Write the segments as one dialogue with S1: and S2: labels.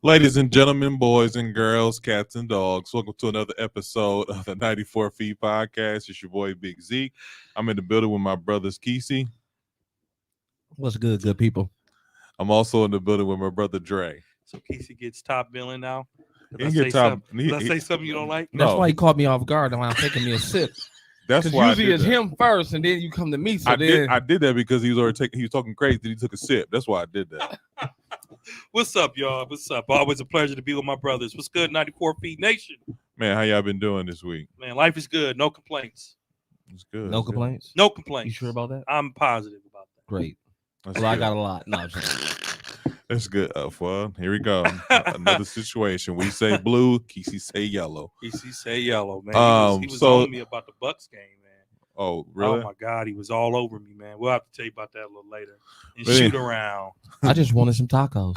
S1: Ladies and gentlemen, boys and girls, cats and dogs, welcome to another episode of the 94 Feet Podcast. It's your boy Big Zeke. I'm in the building with my brothers Kesey.
S2: What's good, good people?
S1: I'm also in the building with my brother Dre.
S3: So Kesey gets top billing now.
S1: He get top.
S3: Did I say something you don't like?
S2: That's
S1: No.
S2: why he caught me off guard and I'm taking me a sip.
S1: That's
S2: Because
S1: why
S2: usually
S1: I
S2: it's
S1: did that.
S2: him first and then you come to me. So
S1: I
S2: then
S1: did that because he was already he was talking crazy. Then he took a sip. That's why I did that.
S3: What's up, y'all? What's up? Always a pleasure to be with my brothers. What's good, 94 Feet Nation?
S1: Man, how y'all been doing this week?
S3: Man, life is good. No complaints.
S1: It's good.
S2: no
S1: it's good.
S2: complaints.
S3: No complaints.
S2: You sure about that?
S3: I'm positive about that.
S2: Great.
S1: That's
S2: Well, I
S1: good.
S2: got a lot. No, I'm just-
S1: That's good. Well, here we go. Another situation. We say blue, Kesey say yellow.
S3: Kesey say yellow, man. He was
S1: so-
S3: on me about the Bucks game, man.
S1: Oh, really?
S3: Oh my God, he was all over me, man. We'll have to tell you about that a little later. And
S1: Really?
S3: shoot around.
S2: I just wanted some tacos.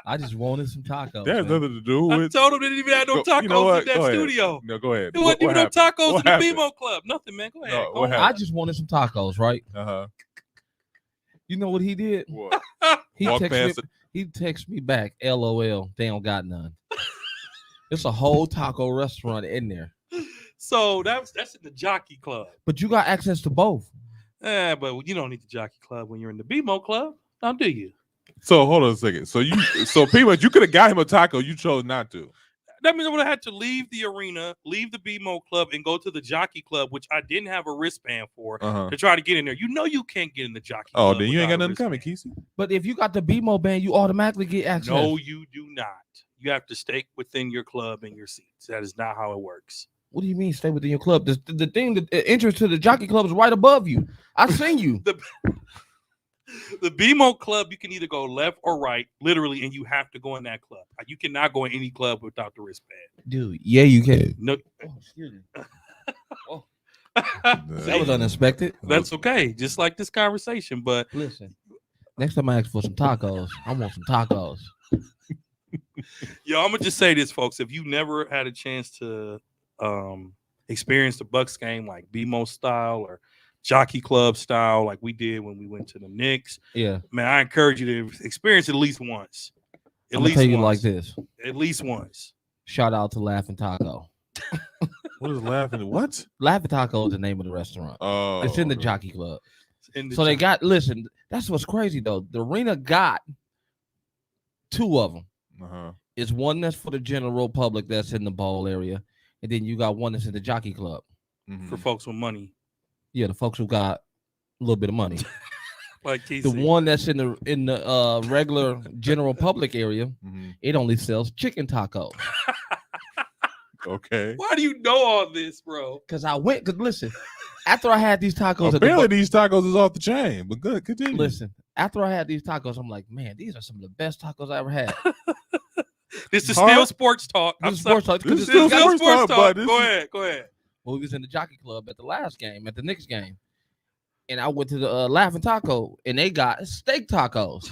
S2: I just wanted some tacos.
S1: That has
S2: man.
S1: nothing to do
S3: I
S1: with.
S3: told him they didn't even have no
S1: Go-
S3: tacos
S1: you know what?
S3: in that
S1: Go ahead.
S3: studio.
S1: No, go ahead.
S3: There wasn't even no tacos
S1: What
S3: in
S1: happened?
S3: the BMO Club. Nothing, man. Go ahead.
S1: No,
S3: Go
S1: what
S3: ahead.
S2: I just wanted some tacos, right?
S1: Uh-huh.
S2: You know what he did?
S1: What?
S2: He
S1: Walk
S2: texted
S1: past
S2: me, he texted me back, LOL, they don't got none. It's a whole taco restaurant in there.
S3: So that's in the Jockey Club.
S2: But you got access to both.
S3: But you don't need the Jockey Club when you're in the BMO Club. Now, do you?
S1: So hold on a second. So pretty much you could have got him a taco. You chose not to.
S3: That means I would have had to leave the arena, leave the BMO Club, and go to the Jockey Club, which I didn't have a wristband for,
S1: Uh-huh.
S3: to try to get in there. You know you can't get in the Jockey
S1: Oh,
S3: Club.
S1: then you ain't got
S3: without a
S1: nothing coming,
S3: wristband.
S1: Kesey.
S2: But if you got the BMO band, you automatically get access.
S3: No, you do not. You have to stay within your club and your seats. That is not how it works.
S2: What do you mean stay within your club? The thing, the entrance to the Jockey Club is right above you. I seen you.
S3: The BMO Club, you can either go left or right, literally, and you have to go in that club. You cannot go in any club without the wristband.
S2: Dude, yeah, you can.
S3: No,
S2: Oh, excuse me.
S1: That
S2: That was unexpected.
S3: That's okay. Just like this conversation, but
S2: Listen, next time I ask for some tacos, I want some tacos.
S3: yo, I'm gonna just say this, folks. If you never had a chance to experience the Bucks game like BMO style or Jockey Club style, like we did when we went to the Knicks,
S2: Yeah.
S3: man, I encourage you to experience it at least once. At
S2: I'm gonna
S3: least
S2: tell you
S3: once.
S2: like this.
S3: At least once.
S2: Shout out to Laughing Taco.
S1: What is laughing? What?
S2: Laughing Taco is the name of the restaurant.
S1: Oh,
S2: It's in the
S1: okay.
S2: Jockey Club.
S3: In the
S2: So they
S3: Jockey-
S2: got, listen, that's what's crazy though. The arena got two of them.
S1: Uh-huh.
S2: It's one that's for the general public that's in the bowl area, and then you got one that's in the Jockey Club.
S1: Mhm.
S3: for folks with money.
S2: Yeah, the folks who got a little bit of money.
S3: Like TC.
S2: The one that's in the regular general public area,
S1: Mhm.
S2: it only sells chicken tacos.
S1: Okay.
S3: Why do you know all this, bro?
S2: Cause I went. Cause listen, after I had these tacos,
S1: Apparently
S2: at the
S1: these tacos is off the chain, but good. Continue.
S2: listen, after I had these tacos, I'm like, man, these are some of the best tacos I ever had.
S3: This is
S1: Huh?
S3: still sports talk. I'm
S2: This is
S3: sorry.
S2: sports talk. 'cause
S1: This
S2: it's
S1: is still
S3: Still
S1: sports
S3: sports
S1: talk,
S3: talk.
S1: but this
S3: Go
S1: is-
S3: ahead. Go ahead.
S2: Well, we was in the Jockey Club at the last game, at the Knicks game, and I went to the Laughing Taco, and they got steak tacos.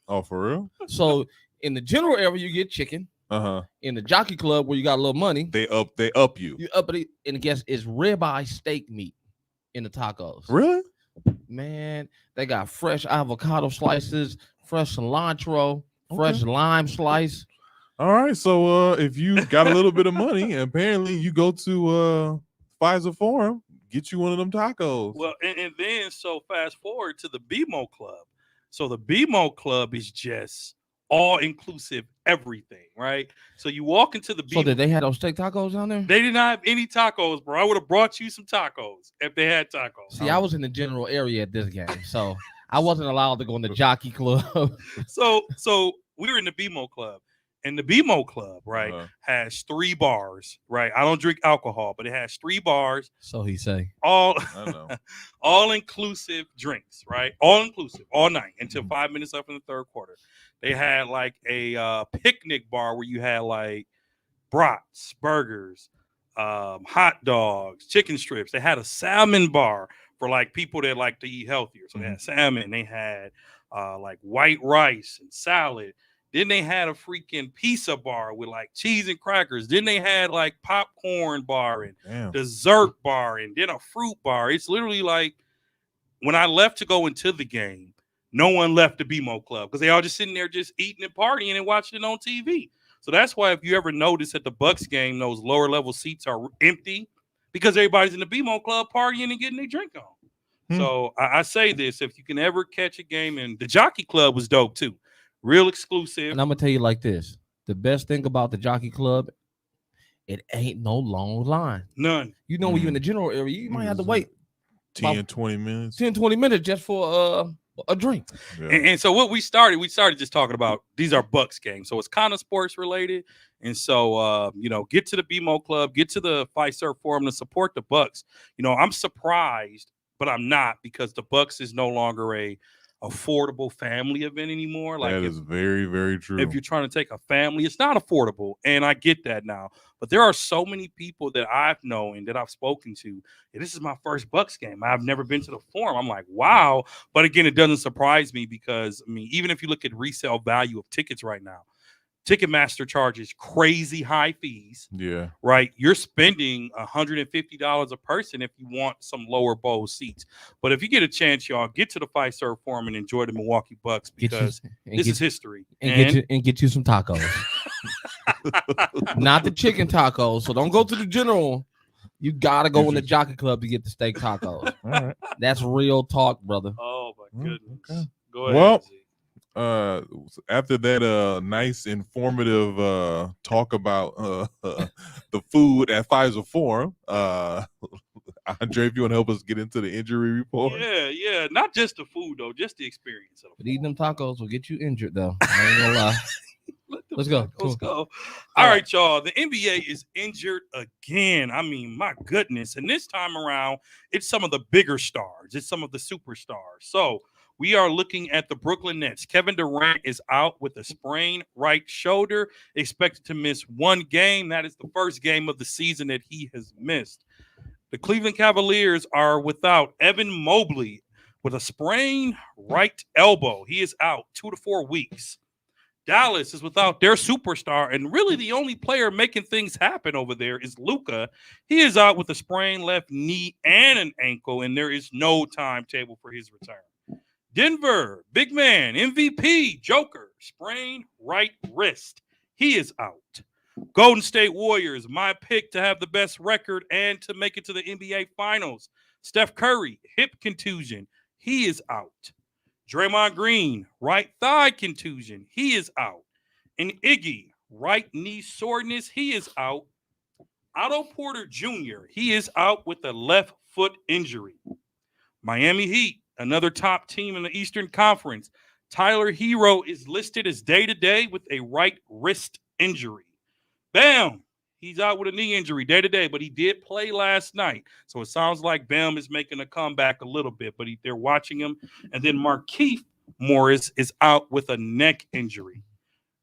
S1: Oh, for real?
S2: So in the general area, you get chicken.
S1: Uh-huh.
S2: In the Jockey Club, where you got a little money,
S1: They up you.
S2: you up it, and guess it's ribeye steak meat in the tacos.
S1: Really?
S2: Man, they got fresh avocado slices, fresh cilantro, fresh lime slice.
S1: All right. So if you got a little bit of money, apparently you go to Pfizer Forum, get you one of them tacos.
S3: Well, and then so fast forward to the BMO Club. So the BMO Club is just all inclusive everything, right? So you walk into the
S2: So
S3: BMO.
S2: did they have those steak tacos down there?
S3: They did not have any tacos, bro. I would have brought you some tacos if they had tacos.
S2: See, I was in the general area at this game, so I wasn't allowed to go in the Jockey Club.
S3: So we were in the BMO Club, and the BMO Club, right,
S1: Uh-huh.
S3: has 3 bars, right? I don't drink alcohol, but it has 3 bars,
S2: So he say.
S3: all
S1: I know.
S3: all inclusive drinks, right? All inclusive, all night until
S1: Mhm.
S3: 5 minutes up in the third quarter. They had like a picnic bar where you had like brats, burgers, hot dogs, chicken strips. They had a salmon bar for like people that like to eat healthier. So they had salmon. They had like white rice and salad. Then they had a freaking pizza bar with like cheese and crackers. Then they had like popcorn bar and
S1: Damn.
S3: dessert bar and then a fruit bar. It's literally like when I left to go into the game, No one left the BMO Club because they all just sitting there just eating and partying and watching it on TV. So that's why if you ever notice at the Bucks game, those lower level seats are empty because everybody's in the BMO Club partying and getting their drink on. So I say this, if you can ever catch a game, and the Jockey Club was dope too. Real exclusive.
S2: And I'm going to tell you like this. The best thing about the Jockey Club, it ain't no long line.
S3: None.
S2: You know, when you're in the general area, you might have to wait
S1: 10, 20 minutes.
S2: 10, 20 minutes just for a drink.
S3: Yeah. And so what we started just talking about, these are Bucks games. So it's kind of sports related. And so, get to the BMO Club, get to the Fiserv Forum to support the Bucks. I'm surprised, but I'm not, because the Bucks is no longer a affordable family event anymore. Like,
S1: that is very, very true.
S3: If you're trying to take a family, it's not affordable, and I get that now. But there are so many people that I've known and that I've spoken to. This is my first Bucks game. I've never been to the Forum. I'm like, wow. But again, it doesn't surprise me because, even if you look at resale value of tickets right now, Ticketmaster charges crazy high fees.
S1: Yeah.
S3: Right. You're spending $150 a person if you want some lower bowl seats. But if you get a chance, y'all, get to the Fiserv Forum and enjoy the Milwaukee Bucks, because this is history.
S2: And get you some tacos. Not the chicken tacos. So don't go to the general. You gotta go in the Jockey Club to get the steak tacos.
S1: All right.
S2: That's real talk, brother.
S3: Oh my goodness. Okay. Go
S1: ahead. Well, after that nice informative talk about the food at Fiserv Forum, Andre, if you want to help us get into the injury report.
S3: Yeah, not just the food though, just the experience of
S2: but eating them tacos will get you injured though. I ain't gonna lie. Let's go.
S3: All right, y'all. The NBA is injured again. My goodness. And this time around, it's some of the bigger stars. It's some of the superstars. So we are looking at the Brooklyn Nets. Kevin Durant is out with a sprained right shoulder, expected to miss one game. That is the first game of the season that he has missed. The Cleveland Cavaliers are without Evan Mobley with a sprained right elbow. He is out 2 to 4 weeks. Dallas is without their superstar, and really the only player making things happen over there is Luka. He is out with a sprained left knee and an ankle, and there is no timetable for his return. Denver, big man, MVP, Joker, sprained right wrist. He is out. Golden State Warriors, my pick to have the best record and to make it to the NBA Finals. Steph Curry, hip contusion. He is out. Draymond Green, right thigh contusion. He is out. And Iggy, right knee soreness. He is out. Otto Porter Jr., he is out with a left foot injury. Miami Heat, another top team in the Eastern Conference. Tyler Hero is listed as day-to-day with a right wrist injury. Bam! He's out with a knee injury day-to-day, but he did play last night. So it sounds like Bam is making a comeback a little bit, but they're watching him. And then Markieff Morris is out with a neck injury.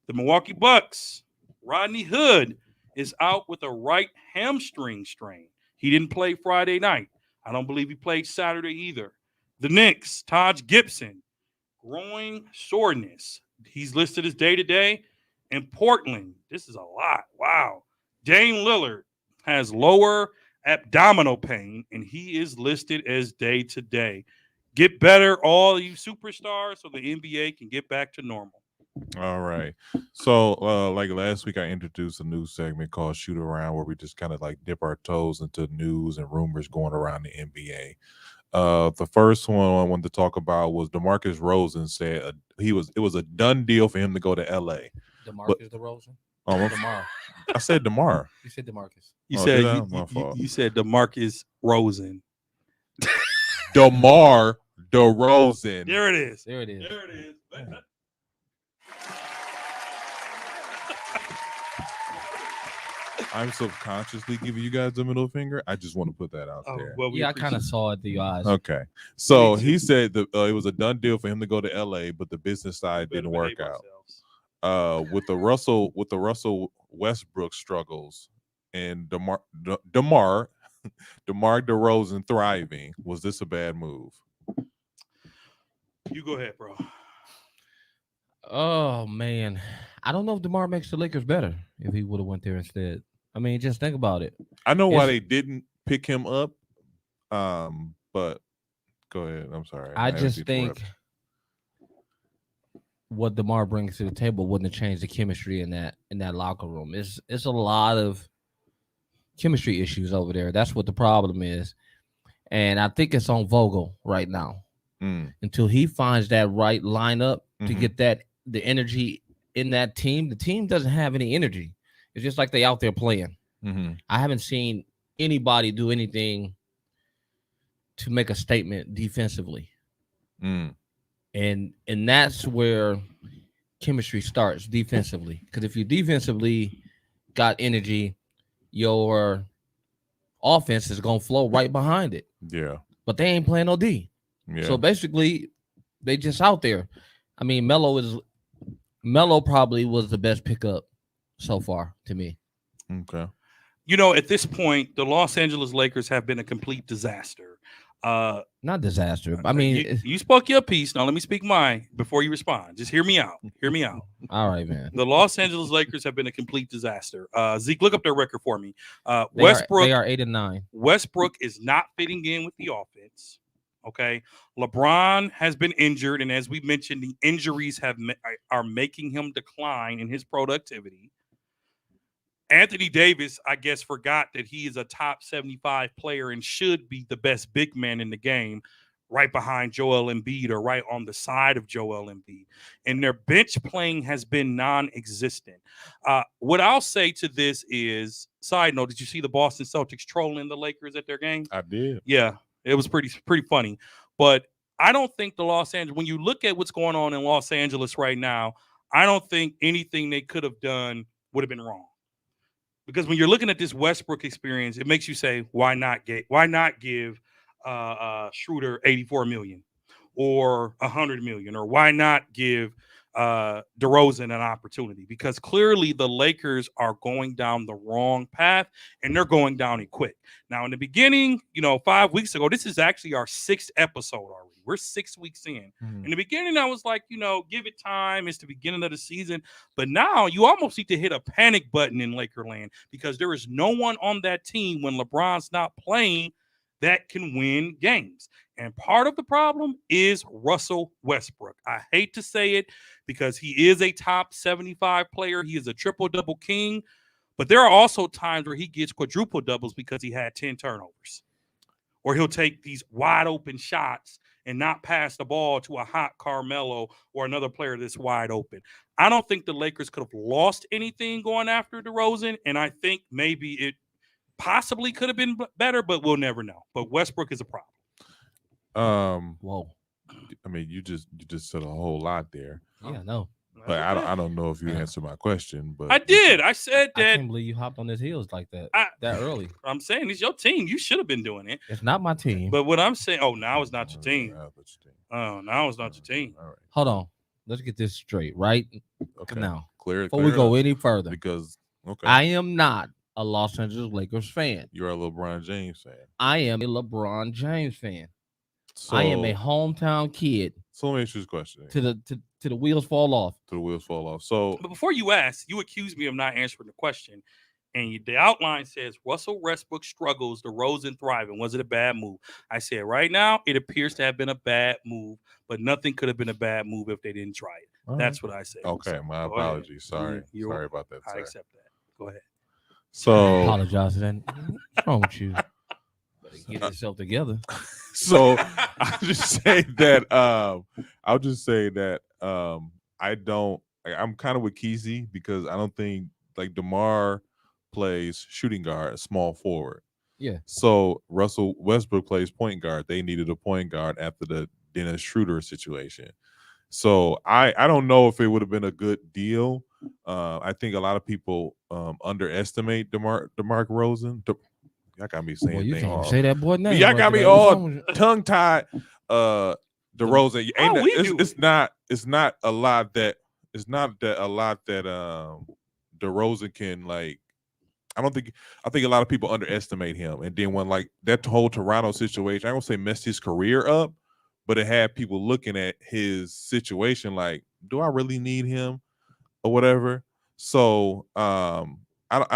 S3: The Milwaukee Bucks, Rodney Hood is out with a right hamstring strain. He didn't play Friday night. I don't believe he played Saturday either. The Knicks, Taj Gibson, groin soreness. He's listed as day-to-day. And Portland, this is a lot. Wow. Dame Lillard has lower abdominal pain, and he is listed as day-to-day. Get better, all you superstars, so the NBA can get back to normal.
S1: All right. So, like last week, I introduced a new segment called Shoot Around, where we just kind of like dip our toes into news and rumors going around the NBA. The first one I wanted to talk about was DeMarcus Rosen said it was a done deal for him to go to LA.
S2: DeMarcus DeRozan?
S1: DeMar. I said DeMar.
S2: You said DeMarcus.
S3: You said DeMarcus Rosen.
S1: DeMar DeRozan.
S3: There it is.
S1: I'm subconsciously giving you guys the middle finger. I just want to put that out there.
S2: Well, I kind of saw it through your eyes.
S1: Okay. So he said it was a done deal for him to go to LA, but the business side didn't work out. With the Russell Westbrook struggles and DeMar DeRozan thriving, was this a bad move?
S3: You go ahead, bro.
S2: Oh man, I don't know if DeMar makes the Lakers better if he would have went there instead. Just think about it.
S1: I know why they didn't pick him up, but go ahead. I'm sorry.
S2: I just think what DeMar brings to the table wouldn't have changed the chemistry in that locker room. It's a lot of chemistry issues over there. That's what the problem is. And I think it's on Vogel right now. Until he finds that right lineup to get the energy in that team. The team doesn't have any energy. It's just like they out there playing. I haven't seen anybody do anything to make a statement defensively. And that's where chemistry starts defensively. Because if you defensively got energy, your offense is gonna flow right behind it.
S1: Yeah.
S2: But they ain't playing no D.
S1: Yeah.
S2: So basically, they just out there. I mean, Melo probably was the best pickup so far to me.
S1: Okay.
S3: You know, at this point, the Los Angeles Lakers have been a complete disaster.
S2: Not disaster. I mean,
S3: you spoke your piece. Now let me speak mine before you respond. Just hear me out. Hear me out.
S2: All right, man.
S3: The Los Angeles Lakers have been a complete disaster. Zeke, look up their record for me.
S2: They
S3: Westbrook.
S2: They are 8-9.
S3: Westbrook is not fitting in with the offense. Okay, LeBron has been injured, and as we mentioned, the injuries are making him decline in his productivity. Anthony Davis, I guess, forgot that he is a top 75 player and should be the best big man in the game, right behind Joel Embiid or right on the side of Joel Embiid. And their bench playing has been non-existent. What I'll say to this is, side note, did you see the Boston Celtics trolling the Lakers at their game?
S1: I did.
S3: Yeah, it was pretty funny. But I don't think the Los Angeles, when you look at what's going on in Los Angeles right now, I don't think anything they could have done would have been wrong. Because when you're looking at this Westbrook experience, it makes you say, why not give Schroeder $84 million or $100 million, or why not give DeRozan an opportunity? Because clearly the Lakers are going down the wrong path, and they're going down it quick. Now, in the beginning, 5 weeks ago, this is actually our 6th episode already. We're 6 weeks in. In the beginning, I was like, give it time. It's the beginning of the season. But now you almost need to hit a panic button in Lakerland, because there is no one on that team when LeBron's not playing that can win games. And part of the problem is Russell Westbrook. I hate to say it, because he is a top 75 player. He is a triple-double king. But there are also times where he gets quadruple doubles because he had 10 turnovers. Or he'll take these wide open shots and not pass the ball to a hot Carmelo or another player that's wide open. I don't think the Lakers could have lost anything going after DeRozan, and I think maybe it possibly could have been better, but we'll never know. But Westbrook is a problem.
S2: Whoa.
S1: I mean, you just said a whole lot there.
S2: Yeah, no.
S1: But I don't know if you answered my question. But
S3: I did. I said
S2: I
S3: that.
S2: can't believe you hopped on his heels like that that early.
S3: I'm saying it's your team. You should have been doing it.
S2: It's not my team.
S3: But what I'm saying, now it's not your team. Oh, now it's not your team.
S1: All right.
S2: Hold on. Let's get this straight, right?
S1: Okay.
S2: Now,
S1: Clear.
S2: before we go any further,
S1: because
S2: I am not a Los Angeles Lakers fan.
S1: You're a LeBron James fan.
S2: I am a LeBron James fan.
S1: So,
S2: I am a hometown kid.
S1: So let me ask you this question.
S2: To the wheels fall off.
S1: To the wheels fall off. So,
S3: but before you ask, you accused me of not answering the question. And the outline says Russell Westbrook struggles, DeRozan thriving. Was it a bad move? I said right now it appears to have been a bad move, but nothing could have been a bad move if they didn't try it. That's what I said.
S1: Okay, my apologies. Sorry about that.
S3: I accept that. Go ahead.
S1: So
S2: I apologize then. What's wrong with you? Better get yourself together.
S1: So I'll just say that I'm kind of with Kesey, because I don't think like DeMar plays shooting guard, small forward.
S2: Yeah.
S1: So Russell Westbrook plays point guard. They needed a point guard after the Dennis Schroeder situation. So I don't know if it would have been a good deal. I think a lot of people underestimate DeMar DeRozan. Y'all got me saying
S2: you
S1: things.
S2: can't say that boy name.
S1: Y'all got me all tongue tied. DeRozan. It's not a lot that DeRozan can like. I think a lot of people underestimate him. And then when like that whole Toronto situation, I don't say messed his career up, but it had people looking at his situation like, do I really need him or whatever? So I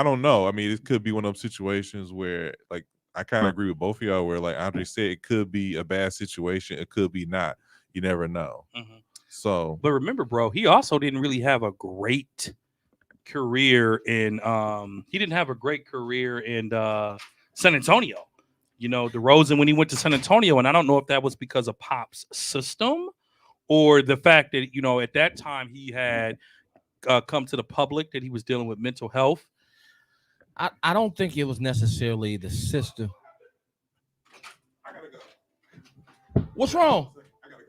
S1: don't know. I mean, it could be one of those situations where like I kind of agree with both of y'all where like Andre said, it could be a bad situation. It could be not. You never know.
S3: Mm-hmm.
S1: So,
S3: But remember, bro, he also didn't really have a great career in San Antonio. You know, DeRozan when he went to San Antonio, and I don't know if that was because of Pop's system or the fact that, you know, at that time he had come to the public that he was dealing with mental health.
S2: I don't think it was necessarily the system.
S1: I gotta go.
S2: What's wrong?
S1: I gotta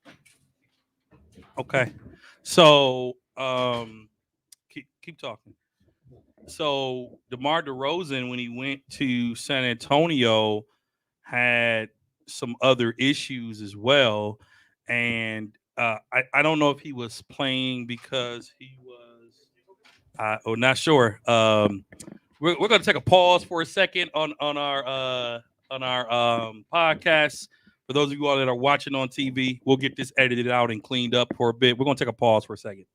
S1: go.
S3: Okay. So keep talking. So DeMar DeRozan, when he went to San Antonio, had some other issues as well. And I don't know if he was playing because he was not sure. We're going to take a pause for a second on our podcast. For those of you all that are watching on TV, we'll get this edited out and cleaned up for a bit. We're going to take a pause for a second.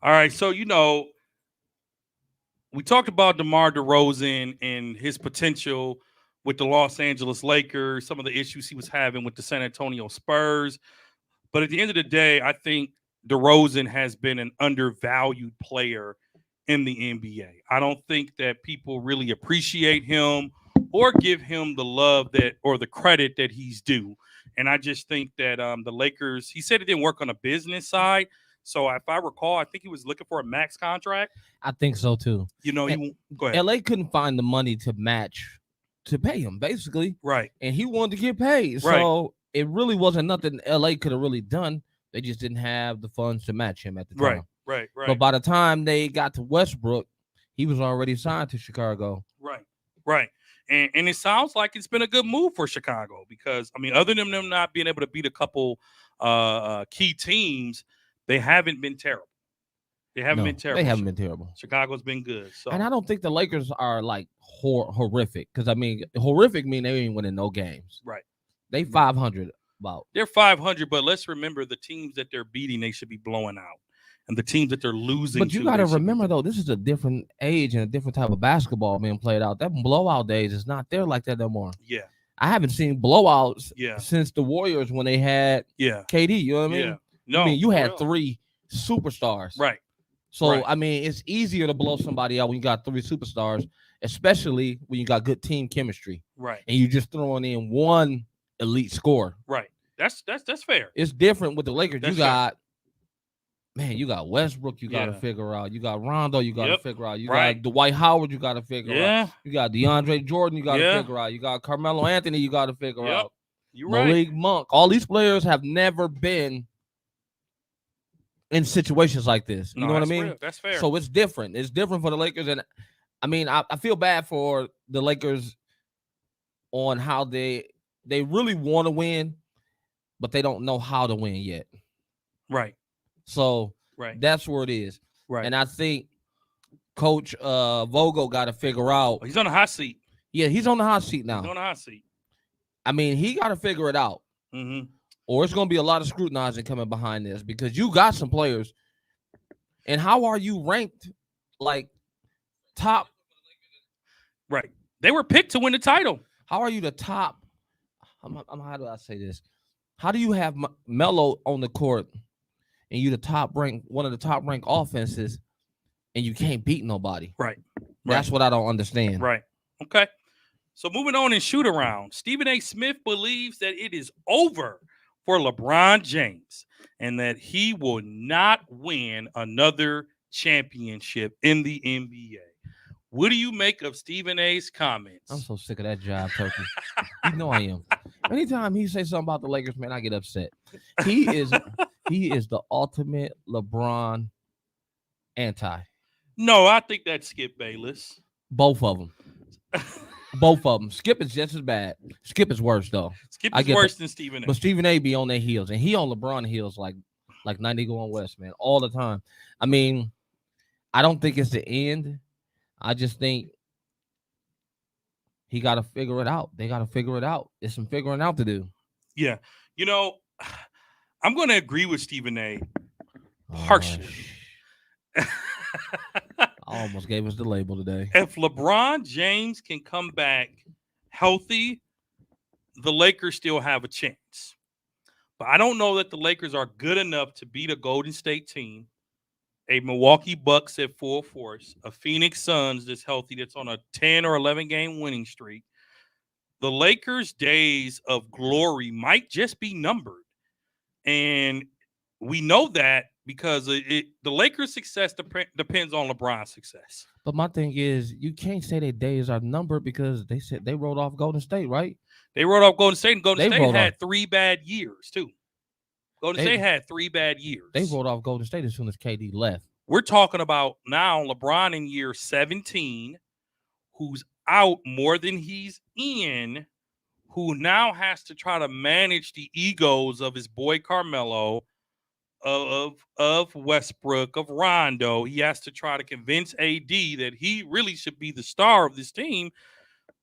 S3: All right, so you know, we talked about DeMar DeRozan and his potential with the Los Angeles Lakers, some of the issues he was having with the San Antonio Spurs. But at the end of the day, I think DeRozan has been an undervalued player in the NBA. I don't think that people really appreciate him or give him the love that or the credit that he's due. And I just think that the Lakers, he said it didn't work on the business side. So if I recall, I think he was looking for a max contract.
S2: I think so too.
S3: You know, go ahead.
S2: LA couldn't find the money to match to pay him, basically.
S3: Right.
S2: And he wanted to get paid.
S3: Right.
S2: So it really wasn't nothing LA could have really done. They just didn't have the funds to match him at the time.
S3: Right.
S2: But by the time they got to Westbrook, he was already signed to Chicago.
S3: Right. And it sounds like it's been a good move for Chicago because, I mean, other than them not being able to beat a couple key teams, they haven't been terrible. They haven't been terrible. Chicago's been good. So.
S2: And I don't think the Lakers are like horrific because, I mean, horrific mean they ain't winning no games.
S3: Right.
S2: They 500 about.
S3: They're 500, but let's remember the teams that they're beating, they should be blowing out. And the teams that they're losing.
S2: But you got to remember, though, this is a different age and a different type of basketball being played out. That blowout days is not there like that no more.
S3: Yeah.
S2: I haven't seen blowouts since the Warriors when they had KD. You know what I mean?
S3: Yeah. No.
S2: I mean, you had three superstars.
S3: Right.
S2: So, I mean, it's easier to blow somebody out when you got three superstars, especially when you got good team chemistry.
S3: Right.
S2: And you just throwing in one elite scorer.
S3: Right. That's fair.
S2: It's different with the Lakers.
S3: That's
S2: you got Westbrook, you got to
S3: Yeah.
S2: figure out. You got Rondo, you got to
S3: Yep.
S2: figure out. You
S3: Right.
S2: got Dwight Howard, you got to figure
S3: Yeah.
S2: out. You got DeAndre Jordan, you got to
S3: Yeah.
S2: figure out. You got Carmelo Anthony, you got to figure
S3: Yep.
S2: out.
S3: You're right.
S2: Malik Monk. All these players have never been in situations like this. You know what I
S3: that's
S2: mean?
S3: real. That's fair.
S2: So it's different. It's different for the Lakers. And I mean, I feel bad for the Lakers on how they really want to win, but they don't know how to win yet.
S3: Right.
S2: So
S3: Right.
S2: that's where it is.
S3: Right.
S2: And I think Coach Vogel got to figure out.
S3: He's on the hot seat.
S2: Yeah, he's on the hot seat
S3: He's
S2: now.
S3: on the hot seat.
S2: I mean, he got to figure it out.
S3: Mm-hmm.
S2: Or it's going to be a lot of scrutinizing coming behind this because you got some players. And how are you ranked like top?
S3: Right. They were picked to win the title.
S2: How are you the top? How do I say this? How do you have Melo on the court and you the top ranked, one of the top ranked offenses, and you can't beat nobody?
S3: Right.
S2: That's what I don't understand.
S3: Right. Okay. So moving on in shoot around, Stephen A. Smith believes that it is over for LeBron James and that he will not win another championship in the NBA. What do you make of Stephen A.'s comments?
S2: I'm so sick of that job, Turkey. You know I am. Anytime he says something about the Lakers, man, I get upset. He is the ultimate LeBron anti.
S3: No, I think that's Skip Bayless.
S2: Both of them. Both of them. Skip is just as bad. Skip is worse though.
S3: Skip is worse than Stephen A.
S2: But Stephen A. be on their heels, and he on LeBron heels like 90 going west, man, all the time. I mean, I don't think it's the end. I just think he got to figure it out. They got to figure it out. There's some figuring out to do.
S3: Yeah. You know, I'm going to agree with Stephen A. partially.
S2: I almost gave us the label today.
S3: If LeBron James can come back healthy, the Lakers still have a chance. But I don't know that the Lakers are good enough to beat a Golden State team, a Milwaukee Bucks at full force, a Phoenix Suns that's healthy, that's on a 10 or 11 game winning streak. The Lakers' days of glory might just be numbered. And we know that because the Lakers' success depends on LeBron's success.
S2: But my thing is, you can't say their days are numbered because they said they rolled off Golden State, right?
S3: They rolled off Golden State, and Golden
S2: They
S3: State
S2: rolled
S3: had
S2: off.
S3: 3 bad years, too. Golden State had 3 bad years.
S2: They rolled off Golden State as soon as KD left.
S3: We're talking about now LeBron in year 17, who's out more than he's in, who now has to try to manage the egos of his boy Carmelo, of Westbrook, of Rondo. He has to try to convince AD that he really should be the star of this team.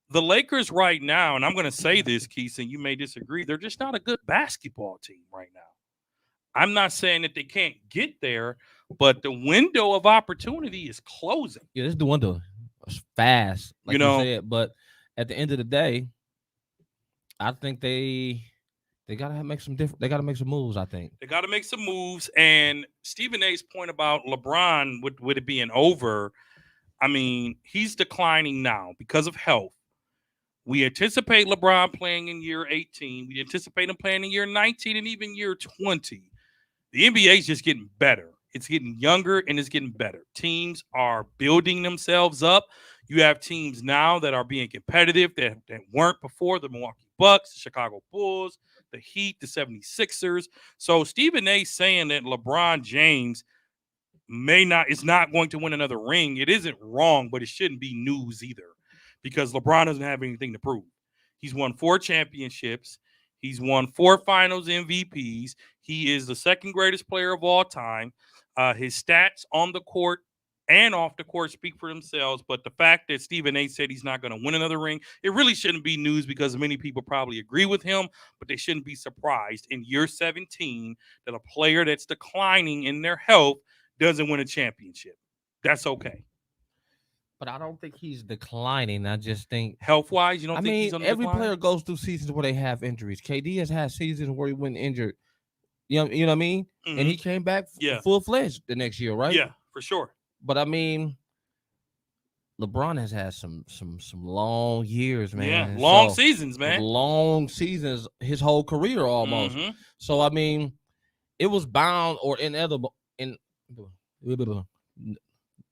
S3: The Lakers right now, and I'm going to say this, Keith, and you may disagree, they're just not a good basketball team right now. I'm not saying that they can't get there, but the window of opportunity is closing.
S2: Yeah, this is the window. It's fast, like
S3: You know,
S2: you said. But at the end of the day, I think they gotta make some different. They gotta make some moves. I think
S3: they got to make some moves. And Stephen A.'s point about LeBron with it being over, I mean, he's declining now because of health. We anticipate LeBron playing in year 18. We anticipate him playing in year 19 and even year 20. The NBA is just getting better. It's getting younger and it's getting better. Teams are building themselves up. You have teams now that are being competitive that weren't before, the Milwaukee Bucks, the Chicago Bulls, the Heat, the 76ers. So Stephen A. saying that LeBron James is not going to win another ring. It isn't wrong, but it shouldn't be news either because LeBron doesn't have anything to prove. He's won 4 championships. He's won 4 finals MVPs. He is the second greatest player of all time. His stats on the court and off the court speak for themselves. But the fact that Stephen A. said he's not going to win another ring, it really shouldn't be news because many people probably agree with him, but they shouldn't be surprised in year 17 that a player that's declining in their health doesn't win a championship. That's okay.
S2: But I don't think he's declining. I just think
S3: health-wise, you don't think he's on the
S2: every
S3: decline?
S2: player goes through seasons where they have injuries. KD has had seasons where he went injured. You know what I mean?
S3: Mm-hmm.
S2: And he came back full-fledged the next year, right?
S3: Yeah, for sure.
S2: But I mean, LeBron has had some long years, man.
S3: Yeah, long seasons, man.
S2: Long seasons, his whole career almost.
S3: Mm-hmm.
S2: So I mean, it was bound or inevitable.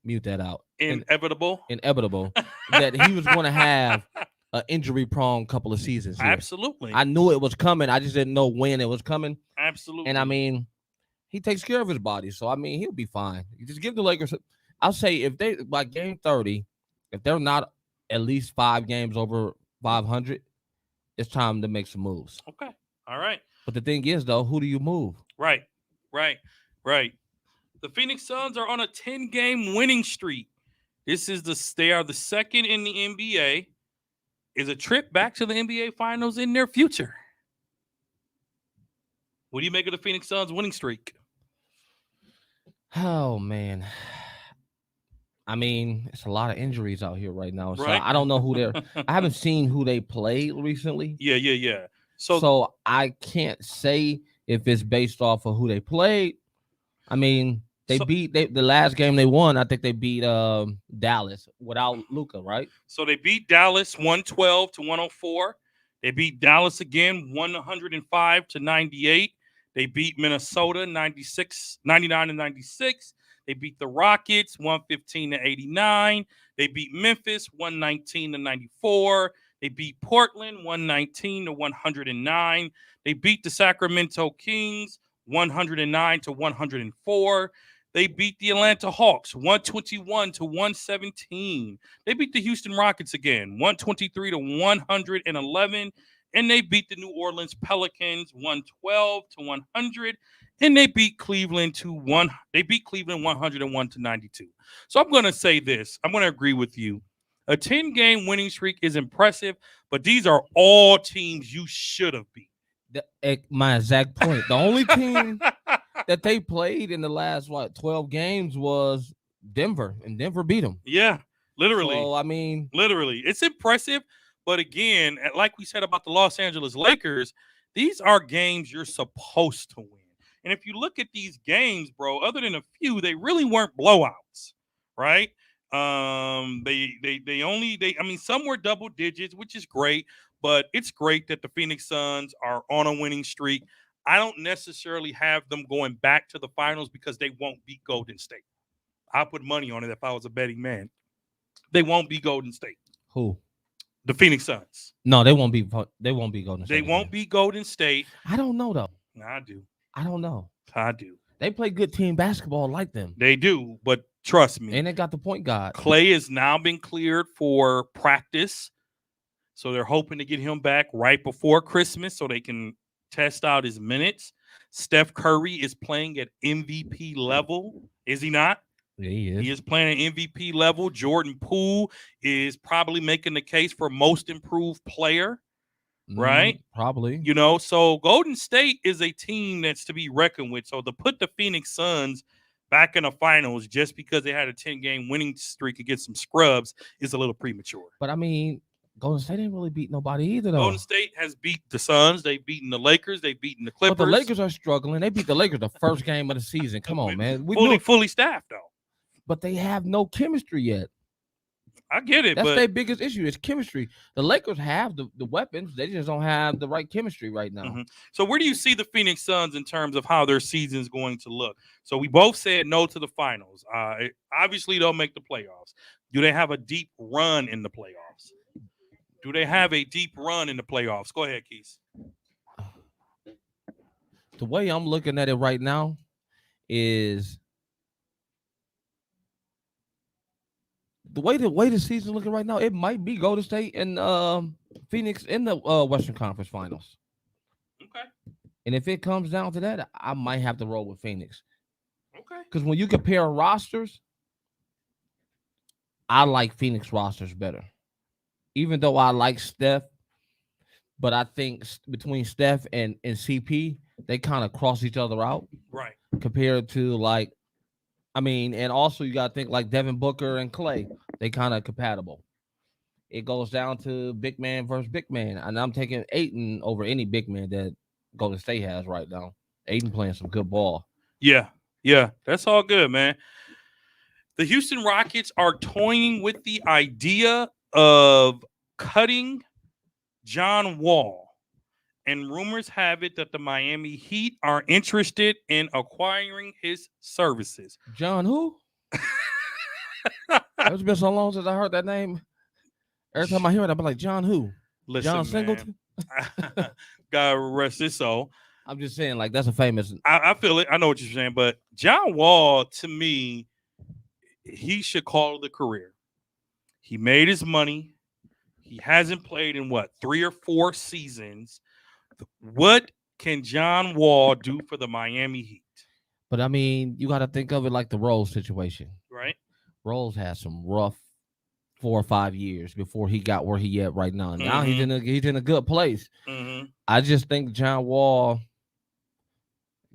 S2: Mute that out.
S3: Inevitable
S2: that he was going to have an injury-prone couple of seasons here.
S3: Absolutely.
S2: I knew it was coming. I just didn't know when it was coming.
S3: Absolutely.
S2: And I mean, he takes care of his body, so I mean, he'll be fine. You just give the Lakers. I'll say if they by game 30, if they're not at least 5 games over 500, it's time to make some moves.
S3: Okay. All right.
S2: But the thing is, though, who do you move?
S3: Right. Right. The Phoenix Suns are on a 10-game winning streak. They are the second in the NBA. Is a trip back to the NBA Finals in their future? What do you make of the Phoenix Suns winning streak?
S2: Oh man. I mean, it's a lot of injuries out here right now. So
S3: Right.
S2: I don't know who they're I haven't seen who they played recently.
S3: Yeah.
S2: So I can't say if it's based off of who they played. I mean, they beat the last game they won. I think they beat Dallas without Luka, right?
S3: So they beat Dallas 112-104. They beat Dallas again 105-98. They beat Minnesota 99-96. They beat the Rockets 115-89. They beat Memphis 119-94. They beat Portland 119-109. They beat the Sacramento Kings 109-104. They beat the Atlanta Hawks 121-117. They beat the Houston Rockets again 123-111. And they beat the New Orleans Pelicans 112-100. And they beat Cleveland 101-92. So I'm going to say this. I'm going to agree with you. A 10-game winning streak is impressive, but these are all teams you should have beat.
S2: My exact point. The only team that they played in the last 12 games was Denver, and Denver beat them.
S3: Yeah, literally.
S2: So I mean,
S3: literally, it's impressive. But again, like we said about the Los Angeles Lakers, these are games you're supposed to win. And if you look at these games, bro, other than a few, they really weren't blowouts, right? I mean, some were double digits, which is great, but it's great that the Phoenix Suns are on a winning streak. I don't necessarily have them going back to the finals because they won't beat Golden State. I put money on it if I was a betting man. They won't be Golden State.
S2: Who?
S3: The Phoenix Suns.
S2: No, they won't be Golden State.
S3: They won't be Golden State.
S2: I don't know though.
S3: I do.
S2: I don't know.
S3: I do.
S2: They play good team basketball like them.
S3: They do, but trust me.
S2: And they got the point guard.
S3: Clay has now been cleared for practice. So they're hoping to get him back right before Christmas so they can test out his minutes. Steph Curry is playing at MVP level. Is he not?
S2: Yeah, he is.
S3: He is playing at MVP level. Jordan Poole is probably making the case for most improved player, right?
S2: Probably.
S3: You know, so Golden State is a team that's to be reckoned with. So to put the Phoenix Suns back in the finals just because they had a 10-game winning streak against some scrubs is a little premature.
S2: But I mean, Golden State didn't really beat nobody either, though.
S3: Golden State has beat the Suns. They've beaten the Lakers. They've beaten the Clippers.
S2: But the Lakers are struggling. They beat the Lakers the first game of the season. Come on, man.
S3: Fully staffed, though.
S2: But they have no chemistry yet.
S3: I get it.
S2: That's their biggest issue is chemistry. The Lakers have the weapons. They just don't have the right chemistry right now.
S3: Mm-hmm. So where do you see the Phoenix Suns in terms of how their season is going to look? So we both said no to the finals. Obviously, they'll make the playoffs. Do they have a deep run in the playoffs? Go ahead, Keith.
S2: The way I'm looking at it right now is the way the season's looking right now. It might be Golden State and Phoenix in the Western Conference Finals.
S3: Okay.
S2: And if it comes down to that, I might have to roll with Phoenix.
S3: Okay.
S2: Because when you compare rosters, I like Phoenix rosters better. Even though I like Steph, but I think between Steph and CP, they kind of cross each other out.
S3: Right.
S2: Compared to and also you got to think like Devin Booker and Clay, they kind of compatible. It goes down to big man versus big man. And I'm taking Ayton over any big man that Golden State has right now. Ayton playing some good ball.
S3: Yeah. That's all good, man. The Houston Rockets are toying with the idea of cutting John Wall. And rumors have it that the Miami Heat are interested in acquiring his services.
S2: John who? It's been so long since I heard that name. Every time I hear it, I'm like, John who?
S3: Listen,
S2: John Singleton?
S3: God rest his soul.
S2: I'm just saying, like, that's a famous.
S3: I feel it. I know what you're saying. But John Wall, to me, he should call it a career. He made his money. He hasn't played in 3 or 4 seasons. What can John Wall do for the Miami Heat?
S2: But I mean, you got to think of it like the Rose situation.
S3: right?
S2: Rose had some rough 4 or 5 years before he got where he at right now. Now he's
S3: Mhm.
S2: in a good place.
S3: Hmm.
S2: I just think John Wall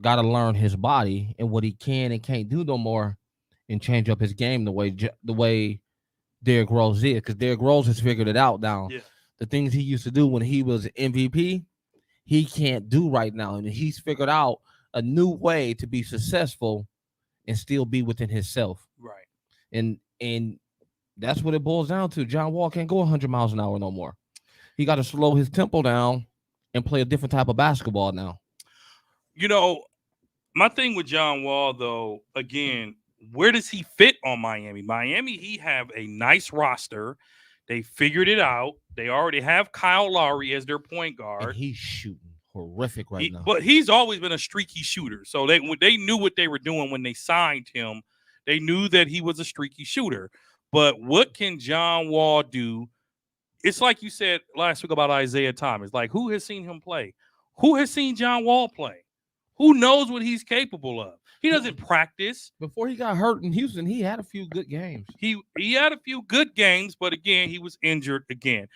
S2: got to learn his body and what he can and can't do no more, and change up his game the way Derrick Rose is, because Derrick Rose has figured it out now.
S3: Yeah.
S2: The things he used to do when he was MVP, he can't do right now, and he's figured out a new way to be successful and still be within himself.
S3: Right.
S2: And that's what it boils down to. John Wall can't go 100 miles an hour no more. He got to slow his tempo down and play a different type of basketball now.
S3: You know, my thing with John Wall, though, again, where does he fit on Miami? Miami, he have a nice roster. They figured it out. They already have Kyle Lowry as their point
S2: And
S3: guard.
S2: he's shooting horrific right now.
S3: But he's always been a streaky shooter. So they knew what they were doing when they signed him. They knew that he was a streaky shooter. But what can John Wall do? It's like you said last week about Isaiah Thomas. Like, who has seen him play? Who has seen John Wall play? Who knows what he's capable of? He doesn't practice.
S2: Before he got hurt in Houston, he had a few good games.
S3: He had a few good games, but again, he was injured again.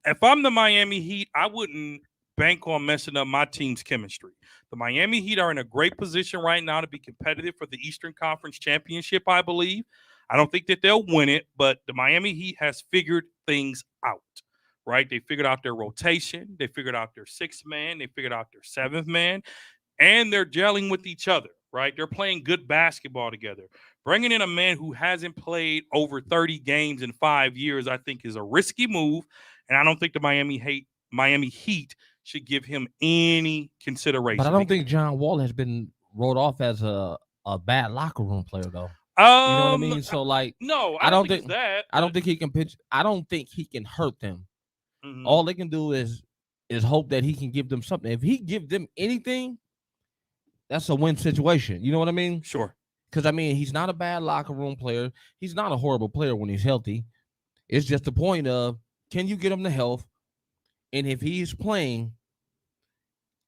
S3: If I'm the Miami Heat, I wouldn't bank on messing up my team's chemistry. The Miami Heat are in a great position right now to be competitive for the Eastern Conference Championship, I believe. I don't think that they'll win it, but the Miami Heat has figured things out, right? They figured out their rotation. They figured out their sixth man. They figured out their seventh man, and they're gelling with each other, right? They're playing good basketball together. Bringing in a man who hasn't played over 30 games in 5 years, I think, is a risky move, and I don't think the Miami Heat should give him any consideration.
S2: But I don't think John Wall has been wrote off as a bad locker room player, though.
S3: You
S2: You know what I mean? So, like,
S3: No,
S2: I don't
S3: think
S2: think-
S3: it's that.
S2: I don't think he can pitch. I don't think he can hurt them.
S3: Mhm.
S2: All they can do is hope that he can give them something. If he give them anything, that's a win situation. You know what I mean?
S3: Sure.
S2: Because, I mean, he's not a bad locker room player. He's not a horrible player when he's healthy. It's just the point of, can you get him the health? And if he's playing,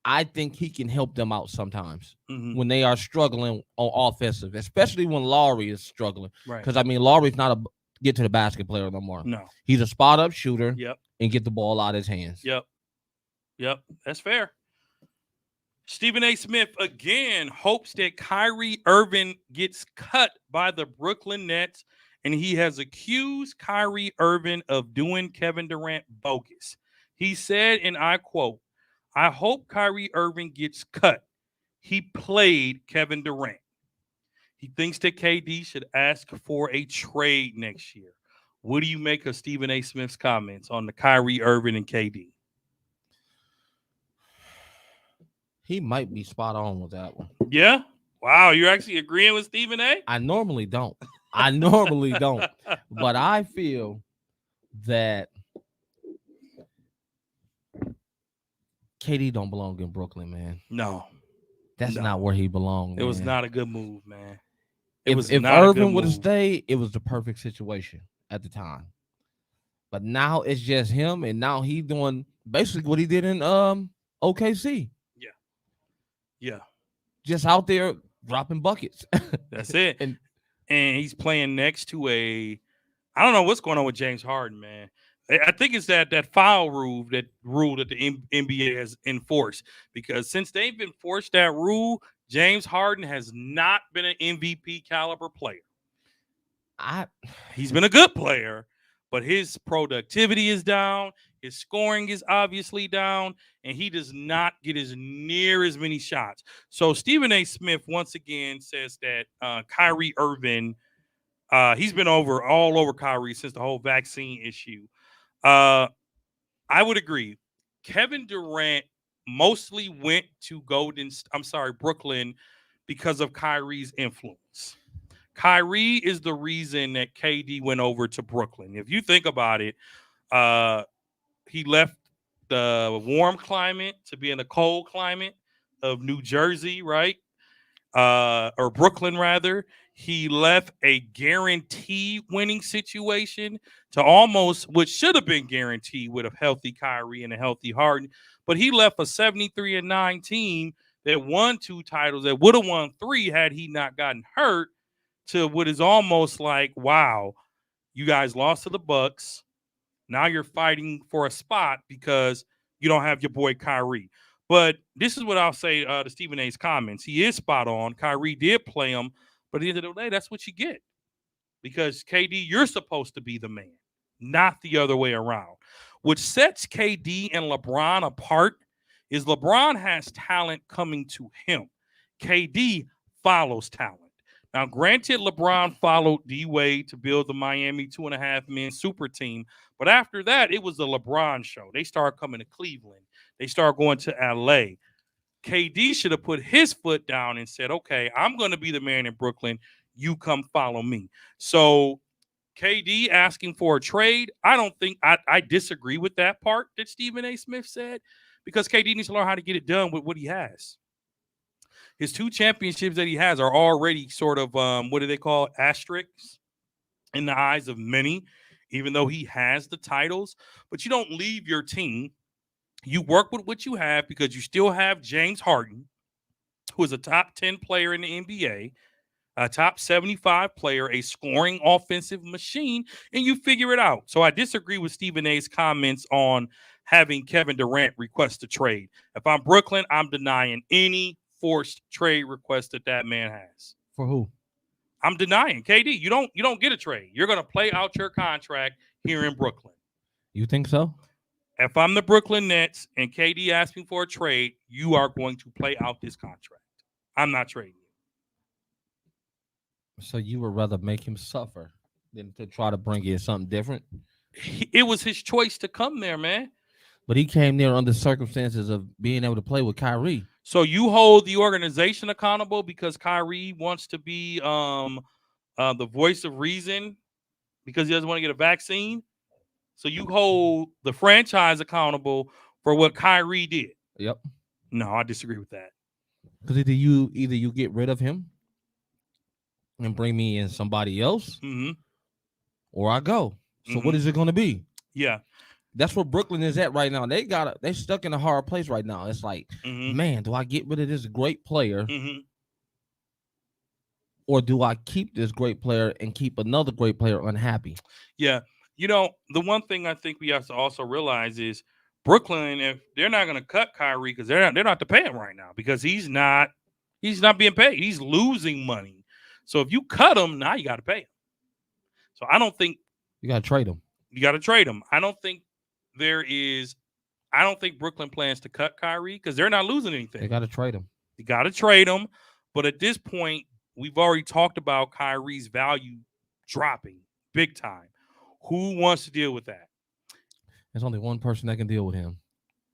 S2: I think he can help them out sometimes
S3: Mhm.
S2: when they are struggling on offensive, especially when Lowry is struggling.
S3: Right.
S2: Because, I mean, Lowry's not a get to the basket player no more.
S3: No.
S2: He's a spot up shooter
S3: Yep.
S2: and get the ball out of his hands.
S3: Yep. That's fair. Stephen A. Smith again hopes that Kyrie Irving gets cut by the Brooklyn Nets, and he has accused Kyrie Irving of doing Kevin Durant bogus. He said, and I quote, "I hope Kyrie Irving gets cut. He played Kevin Durant." He thinks that KD should ask for a trade next year. What do you make of Stephen A. Smith's comments on the Kyrie Irving and KD?
S2: He might be spot on with that one.
S3: Yeah? Wow, you're actually agreeing with Stephen A?
S2: I normally don't. But I feel that KD don't belong in Brooklyn, man.
S3: No.
S2: That's
S3: No.
S2: not where he belonged.
S3: It was
S2: man.
S3: not a good move, man.
S2: If
S3: not a good
S2: Irvin would have
S3: move.
S2: stayed, it was the perfect situation at the time. But now it's just him, and now he's doing basically what he did in OKC.
S3: Yeah,
S2: Just out there dropping buckets.
S3: that's it.
S2: And-
S3: And he's playing next to I don't know what's going on with James Harden, man. I think it's that foul rule that the NBA has enforced, because since they've enforced that rule, James Harden has not been an MVP caliber player. He's been a good player, but his productivity is down. His scoring is obviously down, and he does not get as near as many shots. So Stephen A. Smith once again says that Kyrie Irving, he's been all over Kyrie since the whole vaccine issue. I would agree. Kevin Durant mostly went to Brooklyn because of Kyrie's influence. Kyrie is the reason that KD went over to Brooklyn. If you think about it, he left the warm climate to be in the cold climate of New Jersey, right? Or Brooklyn, rather. He left a guaranteed winning situation to almost what should have been guaranteed with a healthy Kyrie and a healthy Harden. But he left a 73-9 team that won 2 titles, that would have won 3 had he not gotten hurt, to what is almost like, wow, you guys lost to the Bucks. Now you're fighting for a spot because you don't have your boy Kyrie. But this is what I'll say to Stephen A's comments. He is spot on. Kyrie did play him, but at the end of the day, that's what you get. Because KD, you're supposed to be the man, not the other way around. What sets KD and LeBron apart is LeBron has talent coming to him. KD follows talent. Now, granted, LeBron followed D-Wade to build the Miami 2.5 men super team. But after that, it was the LeBron show. They started coming to Cleveland. They started going to LA. KD should have put his foot down and said, okay, I'm going to be the man in Brooklyn. You come follow me. So KD asking for a trade, I disagree with that part that Stephen A. Smith said, because KD needs to learn how to get it done with what he has. His 2 championships that he has are already sort of, what do they call it? Asterisks in the eyes of many, even though he has the titles. But you don't leave your team. You work with what you have because you still have James Harden, who is a top 10 player in the NBA, a top 75 player, a scoring offensive machine, and you figure it out. So I disagree with Stephen A's comments on having Kevin Durant request a trade. If I'm Brooklyn, I'm denying any forced trade request that man has.
S2: For who?
S3: I'm denying KD. You don't get a trade. You're going to play out your contract here in Brooklyn.
S2: You think so?
S3: If I'm the Brooklyn Nets and KD asking for a trade, you are going to play out this contract. I'm not trading you.
S2: So you would rather make him suffer than to try to bring in something different?
S3: It was his choice to come there, man.
S2: But he came there under circumstances of being able to play with Kyrie.
S3: So you hold the organization accountable because Kyrie wants to be the voice of reason because he doesn't want to get a vaccine. So you hold the franchise accountable for what Kyrie did.
S2: Yep.
S3: No, I disagree with that.
S2: Because either you get rid of him and bring me in somebody else, or I go. So what is it going to be?
S3: Yeah.
S2: That's where Brooklyn is at right now. They're stuck in a hard place right now. It's like, man, do I get rid of this great player, or do I keep this great player and keep another great player unhappy?
S3: Yeah. You know, the one thing I think we have to also realize is Brooklyn, if they're not going to cut Kyrie because they're not to pay him right now because he's not being paid. He's losing money. So if you cut him, now you got to pay him. So I don't think
S2: you got to trade him.
S3: You got to trade him. I don't think Brooklyn plans to cut Kyrie because they're not losing anything.
S2: They got to trade him.
S3: You got to trade him. But at this point, we've already talked about Kyrie's value dropping big time. Who wants to deal with that?
S2: There's only one person that can deal with him.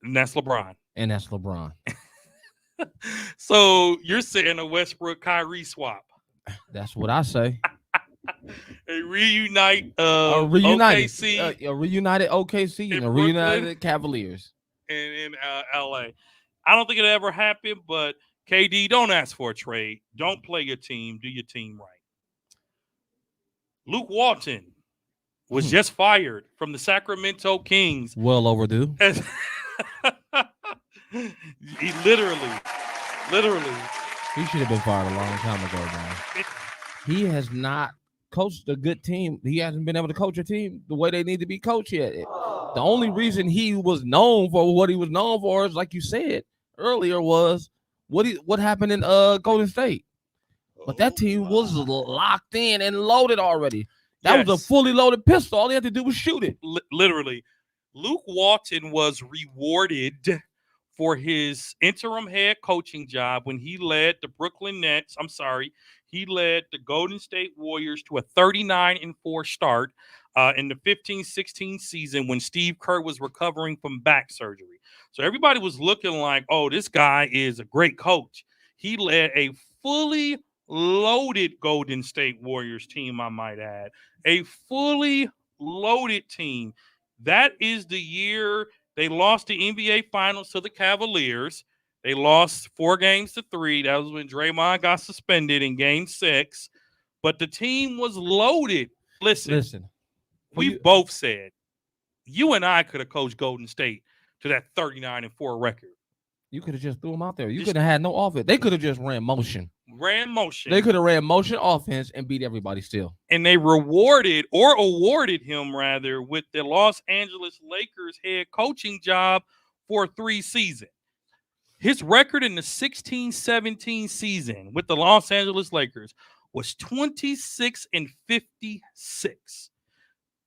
S3: And that's LeBron.
S2: And that's LeBron.
S3: So you're saying a Westbrook-Kyrie swap.
S2: That's what I say.
S3: A reunited
S2: OKC.
S3: OKC.
S2: A reunited OKC and a reunited Cavaliers.
S3: In LA. I don't think it'll ever happen, but KD, don't ask for a trade. Don't play your team. Do your team right. Luke Walton was just fired from the Sacramento Kings.
S2: Well overdue.
S3: He literally.
S2: He should have been fired a long time ago, man. He has not coached a good team. He hasn't been able to coach a team the way they need to be coached yet. The only reason he was known for what he was known for is, like you said earlier, was what happened in Golden State. But that team was locked in and loaded already. That was a fully loaded pistol. All he had to do was shoot it.
S3: Literally. Luke Walton was rewarded for his interim head coaching job when he led the Brooklyn Nets. He led the Golden State Warriors to a 39-4 start in the 15-16 season when Steve Kerr was recovering from back surgery. So everybody was looking like, oh, this guy is a great coach. He led a fully loaded Golden State Warriors team, I might add. A fully loaded team. That is the year they lost the NBA Finals to the Cavaliers. They lost 4-3. That was when Draymond got suspended in Game 6. But the team was loaded. Listen. We both said you and I could have coached Golden State to that 39-4 record.
S2: You could have just threw him out there. You could have had no offense. They could have just ran motion. They could have ran motion offense and beat everybody still.
S3: And they awarded him rather with the Los Angeles Lakers head coaching job for 3 seasons. His record in the 16-17 season with the Los Angeles Lakers was 26-56.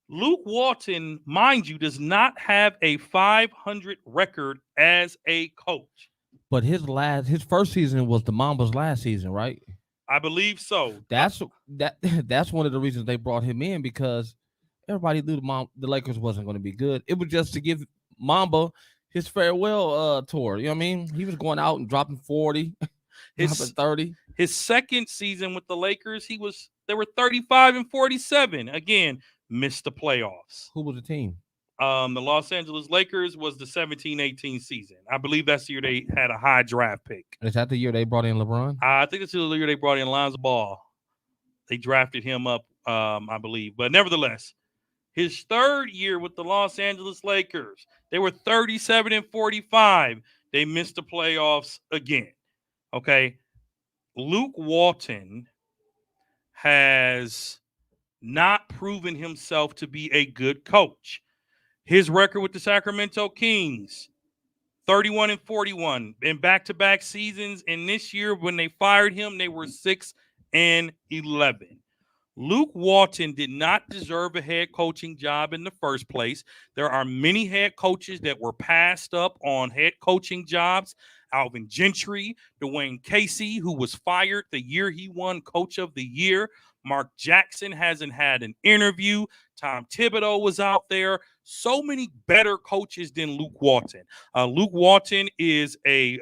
S3: Luke Walton, mind you, does not have a 500 record as a coach.
S2: But his first season was the Mambas last season, right?
S3: I believe so.
S2: That's one of the reasons they brought him in, because everybody knew the Lakers wasn't going to be good. It was just to give Mamba his farewell tour. You know what I mean? He was going out and dropping 40, dropping 30.
S3: His second season with the Lakers, they were 35-47. Again, missed the playoffs.
S2: Who was the team?
S3: The Los Angeles Lakers was the 17-18 season. I believe that's the year they had a high draft pick.
S2: Is that the year they brought in LeBron?
S3: I think it's the year they brought in Lonzo Ball. They drafted him up, I believe. But nevertheless, his third year with the Los Angeles Lakers, they were 37-45. They missed the playoffs again. Okay. Luke Walton has not proven himself to be a good coach. His record with the Sacramento Kings, 31-41 in back-to-back seasons. And this year, when they fired him, they were 6-11. Luke Walton did not deserve a head coaching job in the first place. There are many head coaches that were passed up on head coaching jobs. Alvin Gentry, Dwayne Casey, who was fired the year he won Coach of the Year. Mark Jackson hasn't had an interview. Tom Thibodeau was out there. So many better coaches than Luke Walton. Luke Walton is a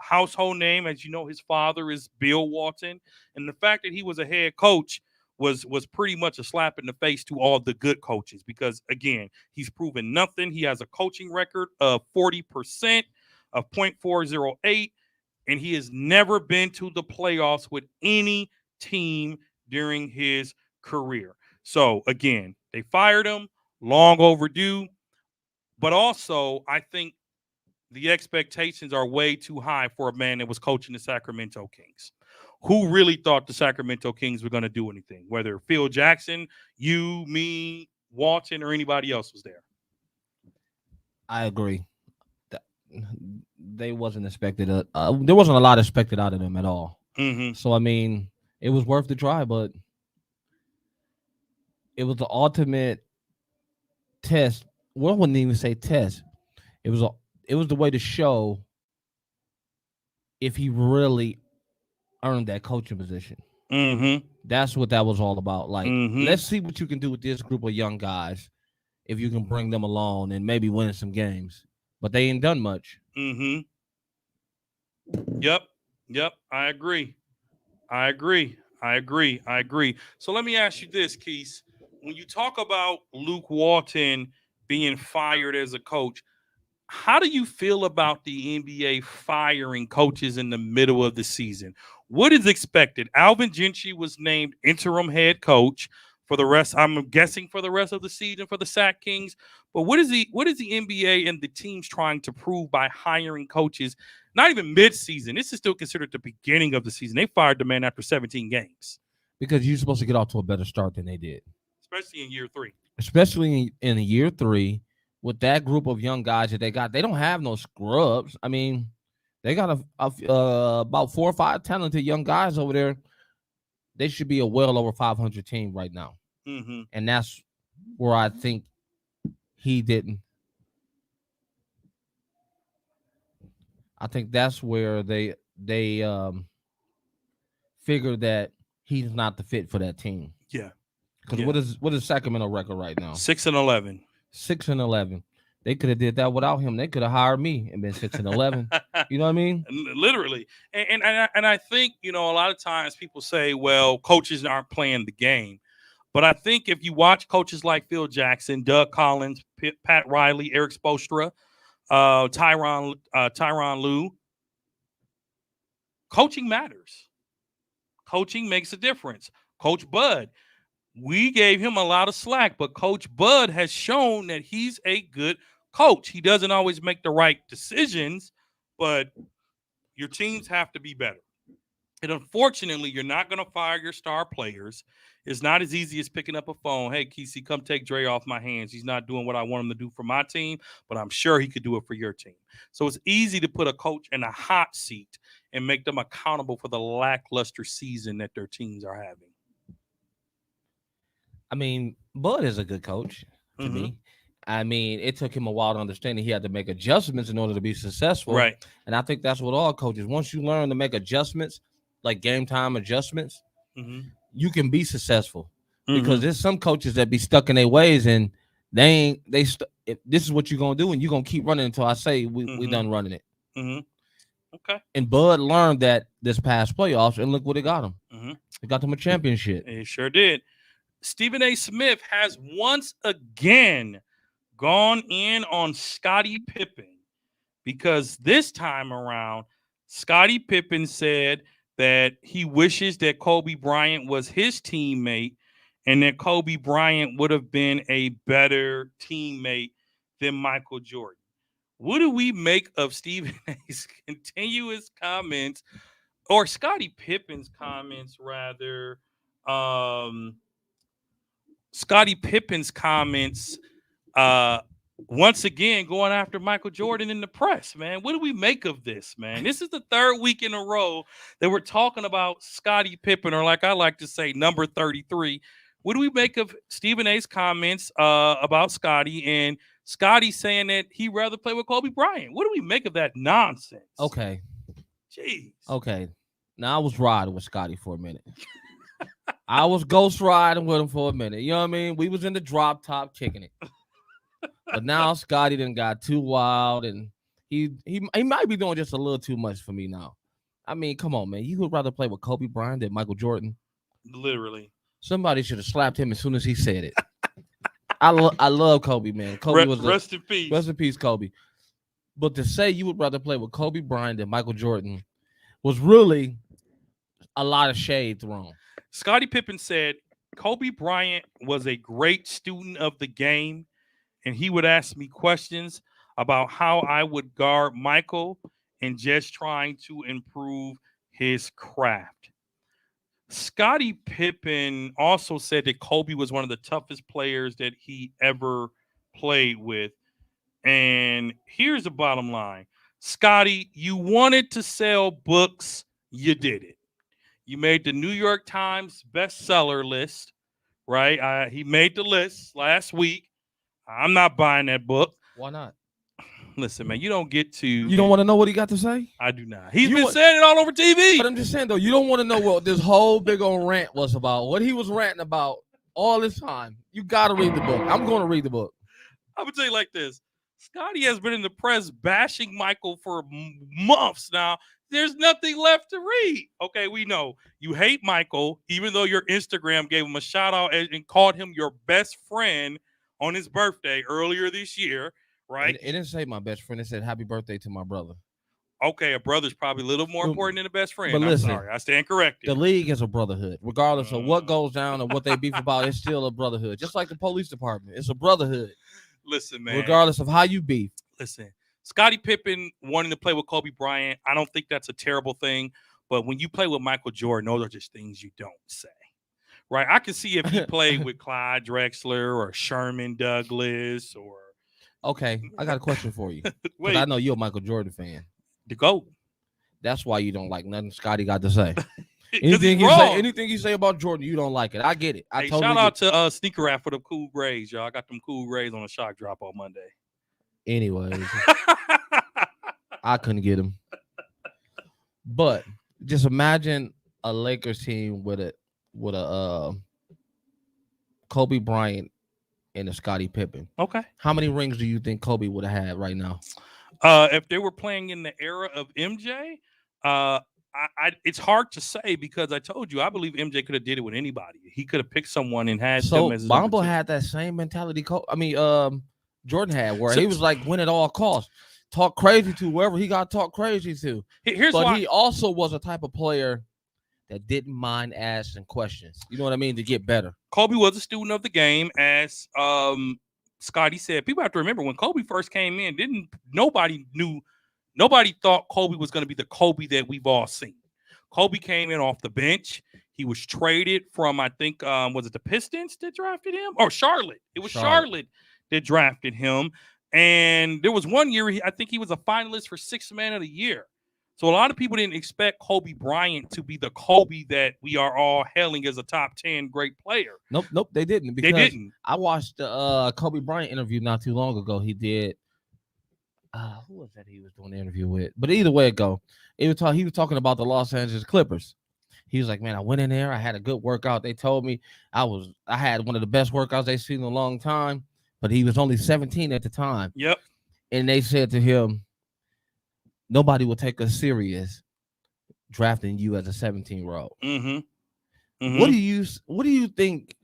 S3: household name. As you know, his father is Bill Walton. And the fact that he was a head coach was pretty much a slap in the face to all the good coaches, because, again, he's proven nothing. He has a coaching record of 40%, of .408, and he has never been to the playoffs with any team during his career. So, again, they fired him, long overdue. But also, I think the expectations are way too high for a man that was coaching the Sacramento Kings. Who really thought the Sacramento Kings were going to do anything, whether Phil Jackson, you, me, Walton, or anybody else was there?
S2: I agree. They wasn't expected. There wasn't a lot expected out of them at all.
S3: Mm-hmm.
S2: So, I mean, it was worth the try, but it was the ultimate test. Well, I wouldn't even say test. It was the way to show if he really earned that coaching position.
S3: Mm-hmm.
S2: That's what that was all about. Like,
S3: Mm-hmm.
S2: let's see what you can do with this group of young guys, if you can bring them along and maybe win some games. But they ain't done much.
S3: Mm-hmm. Yep. I agree. So let me ask you this, Keith. When you talk about Luke Walton being fired as a coach, how do you feel about the NBA firing coaches in the middle of the season? What is expected? Alvin Gentry was named interim head coach for the rest, I'm guessing, for the rest of the season for the Sac Kings. But what is the NBA and the teams trying to prove by hiring coaches? Not even mid-season. This is still considered the beginning of the season. They fired the man after 17 games.
S2: Because you're supposed to get off to a better start than they did.
S3: Especially in year 3.
S2: Especially in year 3, with that group of young guys that they got. They don't have no scrubs. I mean, they got about 4 or 5 talented young guys over there. They should be a well over 500 team right now.
S3: Mm-hmm.
S2: And that's where I think he didn't. I think that's where they figured that he's not the fit for that team.
S3: Yeah.
S2: Because what is Sacramento record right now?
S3: 6-11.
S2: 6-11. They could have did that without him. They could have hired me and been 6-11. You know what I mean?
S3: Literally. And I think, a lot of times people say, well, coaches aren't playing the game. But I think if you watch coaches like Phil Jackson, Doug Collins, Pat Riley, Eric Spoelstra, Tyronn Lue, coaching matters. Coaching makes a difference. Coach Bud, we gave him a lot of slack, but Coach Bud has shown that he's a good coach. He doesn't always make the right decisions, but your teams have to be better. And unfortunately, you're not going to fire your star players. It's not as easy as picking up a phone. Hey, Kesey, come take Dre off my hands. He's not doing what I want him to do for my team, but I'm sure he could do it for your team. So it's easy to put a coach in a hot seat and make them accountable for the lackluster season that their teams are having.
S2: I mean, Bud is a good coach to me. I mean, it took him a while to understand that he had to make adjustments in order to be successful.
S3: Right.
S2: And I think that's what all coaches, once you learn to make adjustments, like game time adjustments, you can be successful. Because there's some coaches that be stuck in their ways and if this is what you're going to do and you're going to keep running until I say we done running it.
S3: Okay.
S2: And Bud learned that this past playoffs, and look what it got him. It got him a championship.
S3: It sure did. Stephen A. Smith has once again gone in on Scottie Pippen because this time around, Scottie Pippen said that he wishes that Kobe Bryant was his teammate and that Kobe Bryant would have been a better teammate than Michael Jordan. What do we make of Stephen A's continuous comments, or Scottie Pippen's comments, rather? Scottie Pippen's comments, once again, going after Michael Jordan in the press, man. What do we make of this, man? This is the third week in a row that we're talking about Scottie Pippen, or like I like to say, number 33. What do we make of Stephen A's comments about Scottie and Scottie saying that he'd rather play with Kobe Bryant? What do we make of that nonsense?
S2: Okay.
S3: Jeez.
S2: Okay. Now I was riding with Scottie for a minute. I was ghost riding with him for a minute. You know what I mean? We was in the drop top kicking it. But now Scottie done got too wild and he might be doing just a little too much for me now. I mean, come on, man. You would rather play with Kobe Bryant than Michael Jordan?
S3: Literally.
S2: Somebody should have slapped him as soon as he said it. I love Kobe, man. Kobe was
S3: rest in peace.
S2: Rest in peace, Kobe. But to say you would rather play with Kobe Bryant than Michael Jordan was really a lot of shade thrown.
S3: Scottie Pippen said Kobe Bryant was a great student of the game, and he would ask me questions about how I would guard Michael and just trying to improve his craft. Scottie Pippen also said that Kobe was one of the toughest players that he ever played with. And here's the bottom line. Scottie, you wanted to sell books. You did it. You made the New York Times bestseller list, right? He made the list last week. I'm not buying that book.
S2: Why not?
S3: Listen, man, you don't get to.
S2: You don't want to know what he got to say?
S3: I do not. He's been saying it all over TV.
S2: But I'm just saying, though, you don't want to know what this whole big old rant was about, what he was ranting about all this time. You got to read the book. I'm going to read the book.
S3: I would tell you like this. Scottie has been in the press bashing Michael for months now. There's nothing left to read. Okay, we know you hate Michael, even though your Instagram gave him a shout out and called him your best friend on his birthday earlier this year, right?
S2: It didn't say my best friend. It said happy birthday to my brother.
S3: Okay, a brother's probably a little more important than a best friend.
S2: But listen,
S3: I'm sorry, I stand corrected.
S2: The league is a brotherhood. Regardless of what goes down and what they beef about, it's still a brotherhood. Just like the police department. It's a brotherhood.
S3: Listen, man.
S2: Regardless of how you beef.
S3: Listen, Scottie Pippen wanting to play with Kobe Bryant, I don't think that's a terrible thing. But when you play with Michael Jordan, those are just things you don't say. Right? I can see if he played with Clyde Drexler or Sherman Douglas or.
S2: Okay, I got a question for you.
S3: Wait.
S2: I know you're a Michael Jordan fan.
S3: The GOAT.
S2: That's why you don't like nothing Scottie got to say.
S3: Anything
S2: he say about Jordan, you don't like it. I get it.
S3: Hey, shout out to Sneaker Rap for the cool grades, y'all. I got them cool grades on a shock drop on Monday.
S2: Anyways, I couldn't get him. But just imagine a Lakers team with a Kobe Bryant and a Scottie Pippen.
S3: Okay.
S2: How many rings do you think Kobe would have had right now?
S3: If they were playing in the era of MJ, it's hard to say because I told you I believe MJ could have did it with anybody. He could have picked someone and had them as.
S2: Bamba had that same mentality. Jordan had, where he was like win at all costs, talk crazy to whoever he got talk crazy to. He also was a type of player that didn't mind asking questions. You know what I mean? To get better.
S3: Kobe was a student of the game, as Scottie said. People have to remember when Kobe first came in, nobody knew nobody thought Kobe was going to be the Kobe that we've all seen. Kobe came in off the bench. He was traded from, I think, was it the Pistons that drafted him? Or Charlotte. It was Charlotte that drafted him. And there was one year, I think he was a finalist for Sixth Man of the Year. So a lot of people didn't expect Kobe Bryant to be the Kobe that we are all hailing as a top 10 great player.
S2: Nope, they didn't.
S3: They didn't.
S2: I watched the Kobe Bryant interview not too long ago. He did. Who was that he was doing the interview with? But either way it go, he was talking about the Los Angeles Clippers. He was like, man, I went in there. I had a good workout. They told me I had one of the best workouts they've seen in a long time. But he was only 17 at the time.
S3: Yep. And
S2: they said to him, nobody will take us serious drafting you as a 17-year-old.
S3: Mm-hmm. Mm-hmm.
S2: What do you think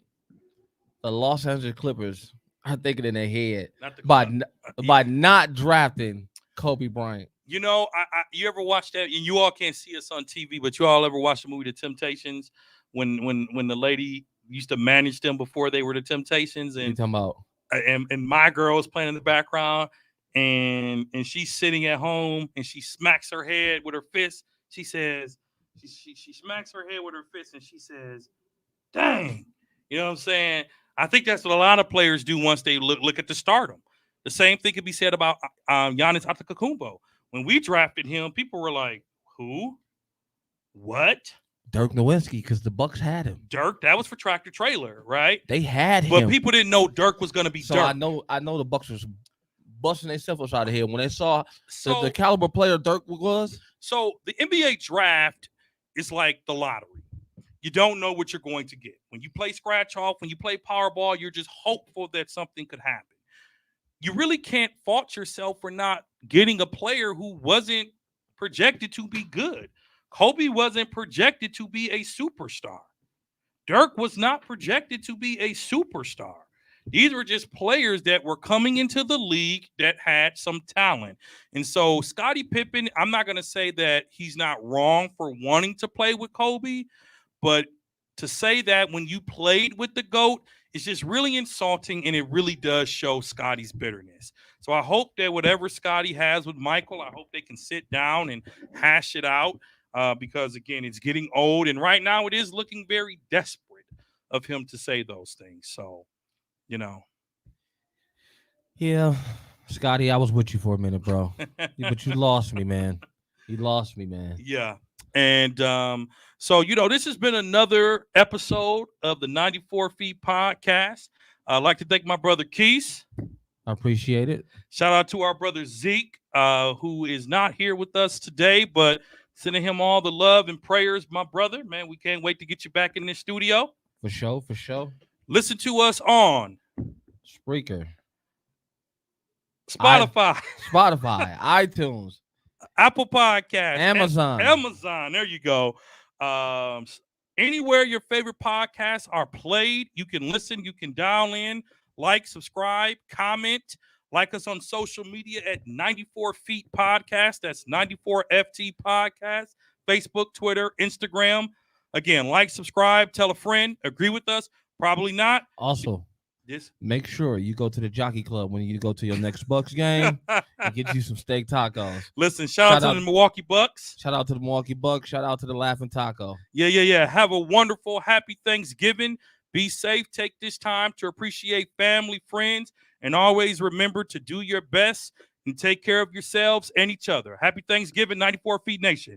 S2: the Los Angeles Clippers are thinking in their head by not drafting Kobe Bryant?
S3: You know, you ever watch that? And you all can't see us on TV, but you all ever watch the movie The Temptations when the lady used to manage them before they were the Temptations? And
S2: you talking about?
S3: And my girl is playing in the background, and she's sitting at home, and she smacks her head with her fist. She says, she smacks her head with her fist, and she says, "Dang," you know what I'm saying? I think that's what a lot of players do once they look at the stardom. The same thing could be said about Giannis Antetokounmpo. When we drafted him, people were like, "Who? What?"
S2: Dirk Nowitzki, because the Bucks had him.
S3: Dirk, that was for Tractor Trailer, right?
S2: They had him,
S3: but people didn't know Dirk was going to be Dirk.
S2: I know the Bucks was busting themselves upside the head when they saw the caliber player Dirk was.
S3: So the NBA draft is like the lottery. You don't know what you're going to get. When you play scratch off, when you play Powerball, you're just hopeful that something could happen. You really can't fault yourself for not getting a player who wasn't projected to be good. Kobe wasn't projected to be a superstar. Dirk was not projected to be a superstar. These were just players that were coming into the league that had some talent. And so Scottie Pippen, I'm not going to say that he's not wrong for wanting to play with Kobe, but to say that when you played with the GOAT is just really insulting, and it really does show Scottie's bitterness. So I hope that whatever Scottie has with Michael, I hope they can sit down and hash it out. Because, again, it's getting old. And right now it is looking very desperate of him to say those things. So, you know.
S2: Yeah, Scottie, I was with you for a minute, bro. But you lost me, man. You lost me, man.
S3: Yeah. And so, you know, this has been another episode of the 94 Feet Podcast. I'd like to thank my brother Keith.
S2: I appreciate it.
S3: Shout out to our brother Zeke, who is not here with us today, but sending him all the love and prayers, my brother. Man, we can't wait to get you back in the studio.
S2: For sure.
S3: Listen to us on
S2: Spreaker,
S3: Spotify,
S2: iTunes,
S3: Apple Podcasts,
S2: Amazon.
S3: There you go. Anywhere your favorite podcasts are played, you can listen, you can dial in, like, subscribe, comment. Like us on social media at 94 Feet Podcast. That's 94 FT Podcast. Facebook, Twitter, Instagram. Again, like, subscribe, tell a friend. Agree with us? Probably not.
S2: Also, make sure you go to the Jockey Club when you go to your next Bucks game and get you some steak tacos.
S3: Listen, shout out to the Milwaukee Bucks.
S2: Shout out to the Milwaukee Bucks. Shout out to the Laughing Taco.
S3: Yeah. Have a wonderful, happy Thanksgiving. Be safe. Take this time to appreciate family, friends, and always remember to do your best and take care of yourselves and each other. Happy Thanksgiving, 94 Feet Nation.